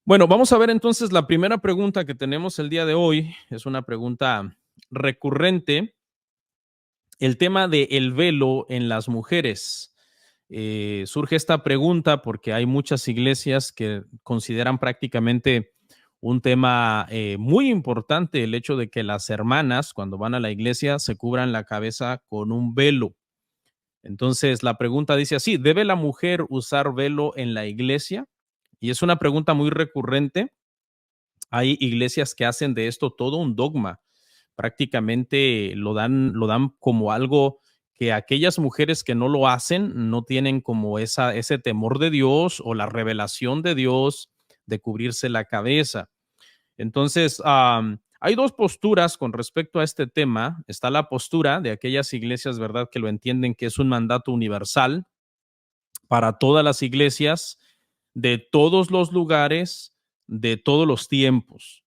Bueno, vamos a ver entonces la primera pregunta que tenemos el día de hoy. Es una pregunta recurrente, el tema del velo en las mujeres. Surge esta pregunta porque hay muchas iglesias que consideran prácticamente un tema muy importante el hecho de que las hermanas, cuando van a la iglesia, se cubran la cabeza con un velo. Entonces, la pregunta dice así: ¿debe la mujer usar velo en la iglesia? Y es una pregunta muy recurrente. Hay iglesias que hacen de esto todo un dogma. Prácticamente lo dan como algo que aquellas mujeres que no lo hacen no tienen como ese temor de Dios o la revelación de Dios de cubrirse la cabeza. Entonces, hay dos posturas con respecto a este tema. Está la postura de aquellas iglesias, ¿verdad?, que lo entienden que es un mandato universal para todas las iglesias, de todos los lugares, de todos los tiempos.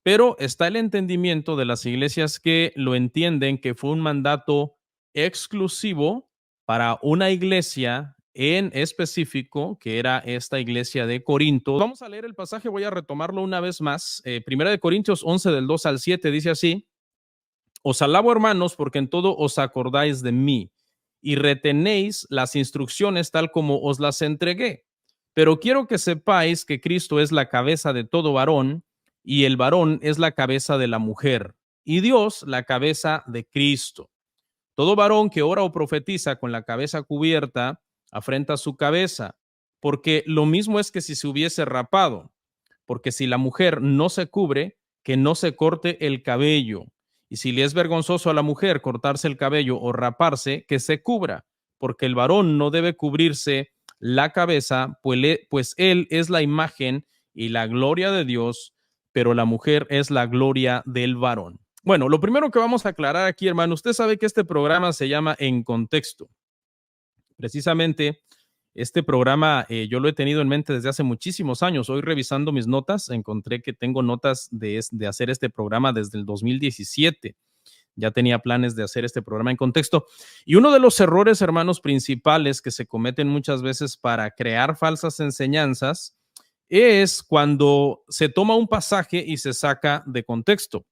Pero está el entendimiento de las iglesias que lo entienden que fue un mandato exclusivo para una iglesia en específico, que era esta iglesia de Corinto. Vamos a leer el pasaje, voy a retomarlo una vez más. Primera de Corintios 11 del 2 al 7 dice así: os alabo, hermanos, porque en todo os acordáis de mí y retenéis las instrucciones tal como os las entregué. Pero quiero que sepáis que Cristo es la cabeza de todo varón, y el varón es la cabeza de la mujer, y Dios la cabeza de Cristo. Todo varón que ora o profetiza con la cabeza cubierta afrenta su cabeza, porque lo mismo es que si se hubiese rapado, porque si la mujer no se cubre, que no se corte el cabello. Y si le es vergonzoso a la mujer cortarse el cabello o raparse, que se cubra, porque el varón no debe cubrirse la cabeza, pues él es la imagen y la gloria de Dios, pero la mujer es la gloria del varón. Bueno, lo primero que vamos a aclarar aquí, hermano, usted sabe que este programa se llama En Contexto. Precisamente este programa yo lo he tenido en mente desde hace muchísimos años. Hoy, revisando mis notas, encontré que tengo notas de hacer este programa desde el 2017. Ya tenía planes de hacer este programa En Contexto. Y uno de los errores, hermanos, principales que se cometen muchas veces para crear falsas enseñanzas es cuando se toma un pasaje y se saca de contexto.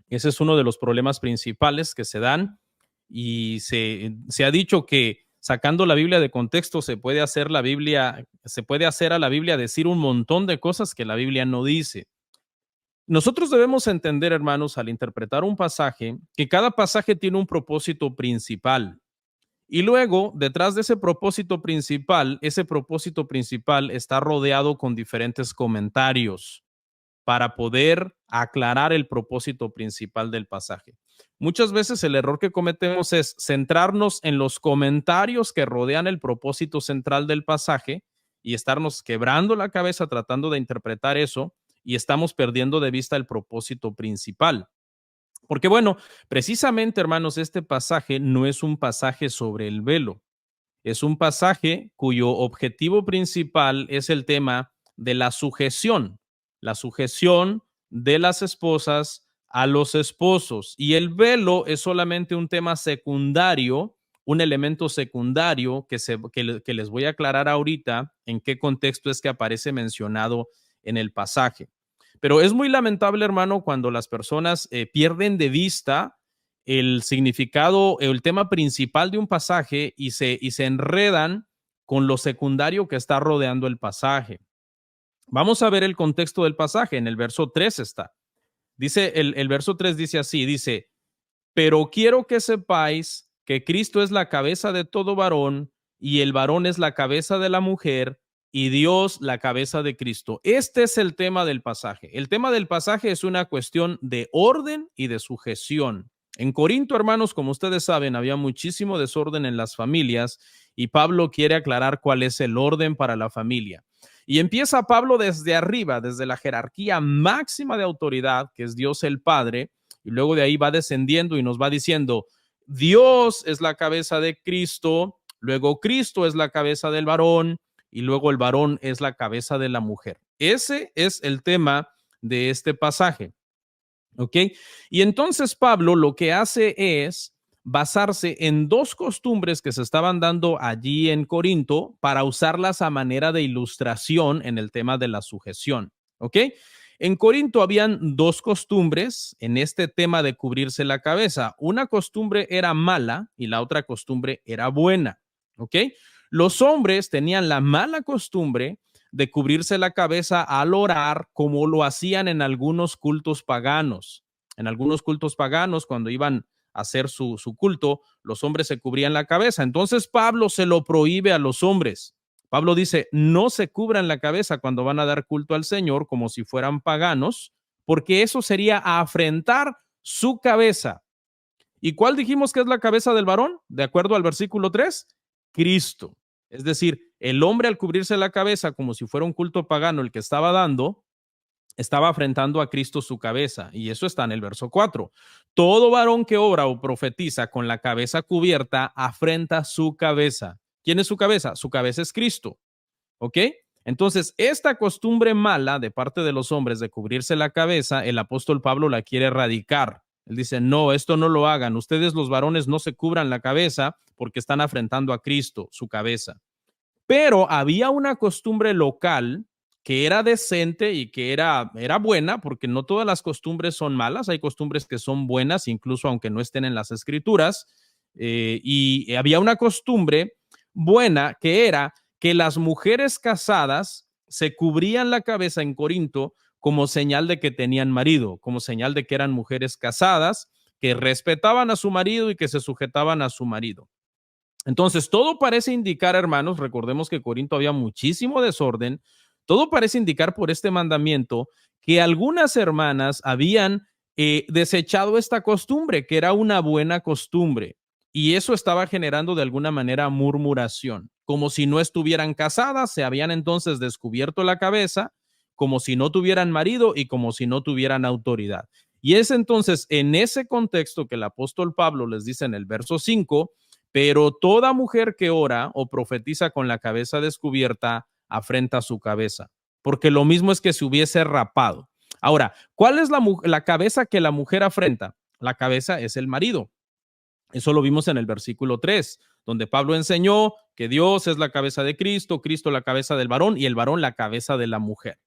Ese es uno de los problemas principales que se dan, y se ha dicho que sacando la Biblia de contexto se puede hacer a la Biblia decir un montón de cosas que la Biblia no dice. Nosotros debemos entender, hermanos, al interpretar un pasaje, que cada pasaje tiene un propósito principal. Y luego, detrás de ese propósito principal está rodeado con diferentes comentarios para poder aclarar el propósito principal del pasaje. Muchas veces el error que cometemos es centrarnos en los comentarios que rodean el propósito central del pasaje y estarnos quebrando la cabeza tratando de interpretar eso, y estamos perdiendo de vista el propósito principal. Porque bueno, precisamente, hermanos, este pasaje no es un pasaje sobre el velo. Es un pasaje cuyo objetivo principal es el tema de la sujeción de las esposas a los esposos. Y el velo es solamente un tema secundario, un elemento secundario que les voy a aclarar ahorita en qué contexto es que aparece mencionado en el pasaje. Pero es muy lamentable, hermano, cuando las personas pierden de vista el significado, el tema principal de un pasaje, y se enredan con lo secundario que está rodeando el pasaje. Vamos a ver el contexto del pasaje. En el verso 3 está. Dice, el verso 3 dice así, dice: pero quiero que sepáis que Cristo es la cabeza de todo varón, y el varón es la cabeza de la mujer, y Dios la cabeza de Cristo. Este es el tema del pasaje. El tema del pasaje es una cuestión de orden y de sujeción. En Corinto, hermanos, como ustedes saben, había muchísimo desorden en las familias, y Pablo quiere aclarar cuál es el orden para la familia. Y empieza Pablo desde arriba, desde la jerarquía máxima de autoridad, que es Dios el Padre, y luego de ahí va descendiendo y nos va diciendo: Dios es la cabeza de Cristo, luego Cristo es la cabeza del varón, y luego el varón es la cabeza de la mujer. Ese es el tema de este pasaje. ¿Ok? Y entonces Pablo lo que hace es basarse en dos costumbres que se estaban dando allí en Corinto para usarlas a manera de ilustración en el tema de la sujeción. ¿Ok? En Corinto habían dos costumbres en este tema de cubrirse la cabeza. Una costumbre era mala y la otra costumbre era buena. ¿Ok? Los hombres tenían la mala costumbre de cubrirse la cabeza al orar, como lo hacían en algunos cultos paganos. En algunos cultos paganos, cuando iban a hacer su culto, los hombres se cubrían la cabeza. Entonces Pablo se lo prohíbe a los hombres. Pablo dice, no se cubran la cabeza cuando van a dar culto al Señor como si fueran paganos, porque eso sería afrentar su cabeza. ¿Y cuál dijimos que es la cabeza del varón? De acuerdo al versículo 3, Cristo. Es decir, el hombre al cubrirse la cabeza como si fuera un culto pagano el que estaba dando, estaba afrentando a Cristo su cabeza. Y eso está en el verso 4. Todo varón que ora o profetiza con la cabeza cubierta afrenta su cabeza. ¿Quién es su cabeza? Su cabeza es Cristo. ¿Ok? Entonces, esta costumbre mala de parte de los hombres de cubrirse la cabeza, el apóstol Pablo la quiere erradicar. Él dice, no, esto no lo hagan. Ustedes los varones no se cubran la cabeza porque están afrentando a Cristo, su cabeza. Pero había una costumbre local que era decente y que era buena, porque no todas las costumbres son malas, hay costumbres que son buenas, incluso aunque no estén en las escrituras, y había una costumbre buena que era que las mujeres casadas se cubrían la cabeza en Corinto como señal de que tenían marido, como señal de que eran mujeres casadas, que respetaban a su marido y que se sujetaban a su marido. Entonces, todo parece indicar, hermanos, recordemos que Corinto había muchísimo desorden, todo parece indicar por este mandamiento que algunas hermanas habían desechado esta costumbre, que era una buena costumbre, y eso estaba generando de alguna manera murmuración, como si no estuvieran casadas, se habían entonces descubierto la cabeza, como si no tuvieran marido y como si no tuvieran autoridad. Y es entonces en ese contexto que el apóstol Pablo les dice en el verso 5, pero toda mujer que ora o profetiza con la cabeza descubierta afrenta su cabeza, porque lo mismo es que se hubiese rapado. Ahora, ¿cuál es la cabeza que la mujer afrenta? La cabeza es el marido. Eso lo vimos en el versículo 3, donde Pablo enseñó que Dios es la cabeza de Cristo, Cristo la cabeza del varón y el varón la cabeza de la mujer.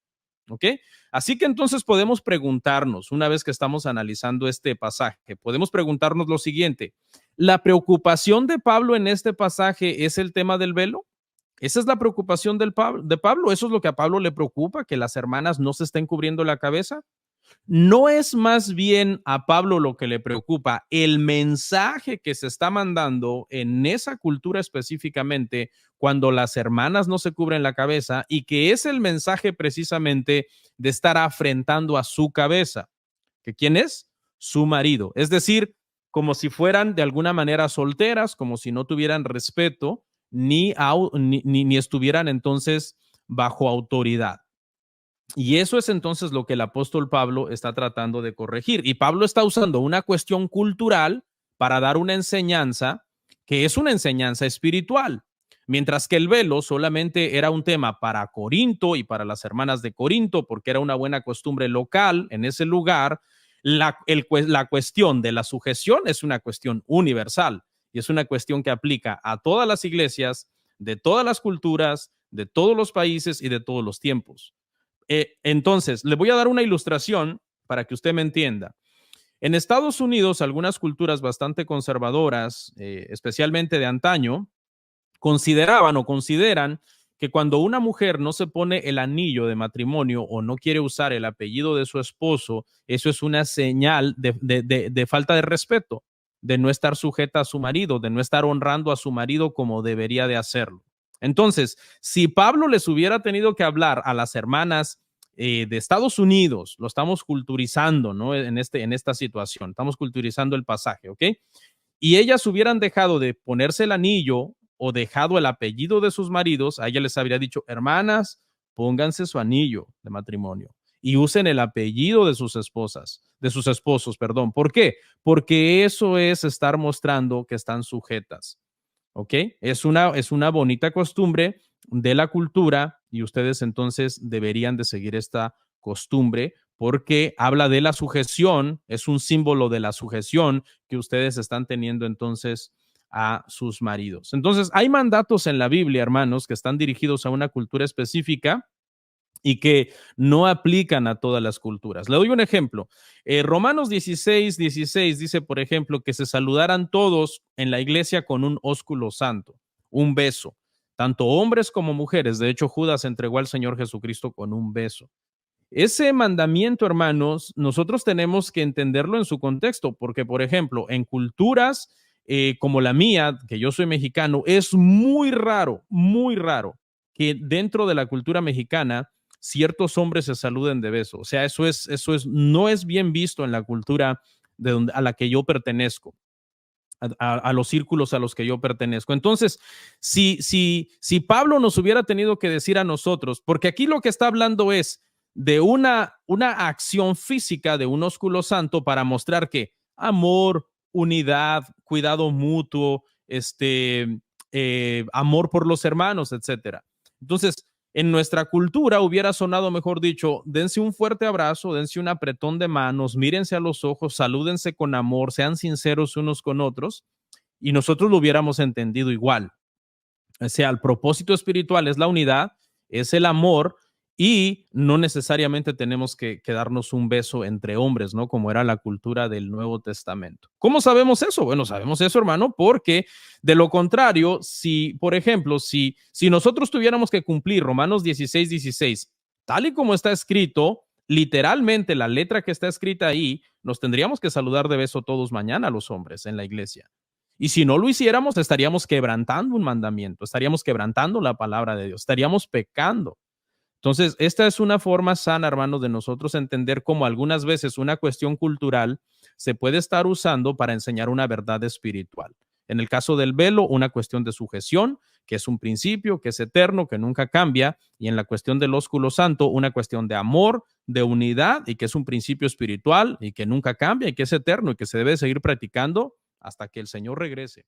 ¿Ok? Así que entonces podemos preguntarnos, una vez que estamos analizando este pasaje, podemos preguntarnos lo siguiente: ¿la preocupación de Pablo en este pasaje es el tema del velo? Esa es la preocupación de Pablo, eso es lo que a Pablo le preocupa, que las hermanas no se estén cubriendo la cabeza. ¿No es más bien a Pablo lo que le preocupa el mensaje que se está mandando en esa cultura específicamente cuando las hermanas no se cubren la cabeza, y que es el mensaje precisamente de estar afrentando a su cabeza? ¿Que quién es? Su marido. Es decir, como si fueran de alguna manera solteras, como si no tuvieran respeto ni estuvieran entonces bajo autoridad. Y eso es entonces lo que el apóstol Pablo está tratando de corregir. Y Pablo está usando una cuestión cultural para dar una enseñanza que es una enseñanza espiritual. Mientras que el velo solamente era un tema para Corinto y para las hermanas de Corinto, porque era una buena costumbre local en ese lugar, la cuestión de la sujeción es una cuestión universal y es una cuestión que aplica a todas las iglesias, de todas las culturas, de todos los países y de todos los tiempos. Entonces, le voy a dar una ilustración para que usted me entienda. En Estados Unidos, algunas culturas bastante conservadoras, especialmente de antaño, consideraban o consideran que cuando una mujer no se pone el anillo de matrimonio o no quiere usar el apellido de su esposo, eso es una señal de falta de respeto, de no estar sujeta a su marido, de no estar honrando a su marido como debería de hacerlo. Entonces, si Pablo les hubiera tenido que hablar a las hermanas de Estados Unidos, lo estamos culturizando, ¿no? En esta situación, estamos culturizando el pasaje, ¿ok? Y ellas hubieran dejado de ponerse el anillo o dejado el apellido de sus maridos, a ella les habría dicho: hermanas, pónganse su anillo de matrimonio y usen el apellido de sus esposas, de sus esposos, perdón. ¿Por qué? Porque eso es estar mostrando que están sujetas. ¿Ok? Es una bonita costumbre de la cultura y ustedes entonces deberían de seguir esta costumbre porque habla de la sujeción, es un símbolo de la sujeción que ustedes están teniendo entonces a sus maridos. Entonces, hay mandatos en la Biblia, hermanos, que están dirigidos a una cultura específica y que no aplican a todas las culturas. Le doy un ejemplo. Romanos 16:16 dice, por ejemplo, que se saludaran todos en la iglesia con un ósculo santo, un beso, tanto hombres como mujeres. De hecho, Judas entregó al Señor Jesucristo con un beso. Ese mandamiento, hermanos, nosotros tenemos que entenderlo en su contexto, porque, por ejemplo, en culturas como la mía, que yo soy mexicano, es muy raro que dentro de la cultura mexicana ciertos hombres se saluden de beso. O sea, no es bien visto en la cultura a la que yo pertenezco. A los círculos a los que yo pertenezco. Entonces, si Pablo nos hubiera tenido que decir a nosotros, porque aquí lo que está hablando es de una acción física de un ósculo santo para mostrar que amor, unidad, cuidado mutuo, amor por los hermanos, etcétera. Entonces, en nuestra cultura hubiera sonado mejor dicho, dense un fuerte abrazo, dense un apretón de manos, mírense a los ojos, salúdense con amor, sean sinceros unos con otros, y nosotros lo hubiéramos entendido igual. O sea, el propósito espiritual es la unidad, es el amor, y no necesariamente tenemos que darnos un beso entre hombres, ¿no? Como era la cultura del Nuevo Testamento. ¿Cómo sabemos eso? Bueno, sabemos eso, hermano, porque de lo contrario, si, por ejemplo, si nosotros tuviéramos que cumplir Romanos 16:16, tal y como está escrito, literalmente la letra que está escrita ahí, nos tendríamos que saludar de beso todos mañana los hombres en la iglesia. Y si no lo hiciéramos, estaríamos quebrantando un mandamiento, estaríamos quebrantando la palabra de Dios, estaríamos pecando. Entonces, esta es una forma sana, hermano, de nosotros entender cómo algunas veces una cuestión cultural se puede estar usando para enseñar una verdad espiritual. En el caso del velo, una cuestión de sujeción, que es un principio, que es eterno, que nunca cambia, y en la cuestión del ósculo santo, una cuestión de amor, de unidad, y que es un principio espiritual, y que nunca cambia, y que es eterno, y que se debe seguir practicando hasta que el Señor regrese.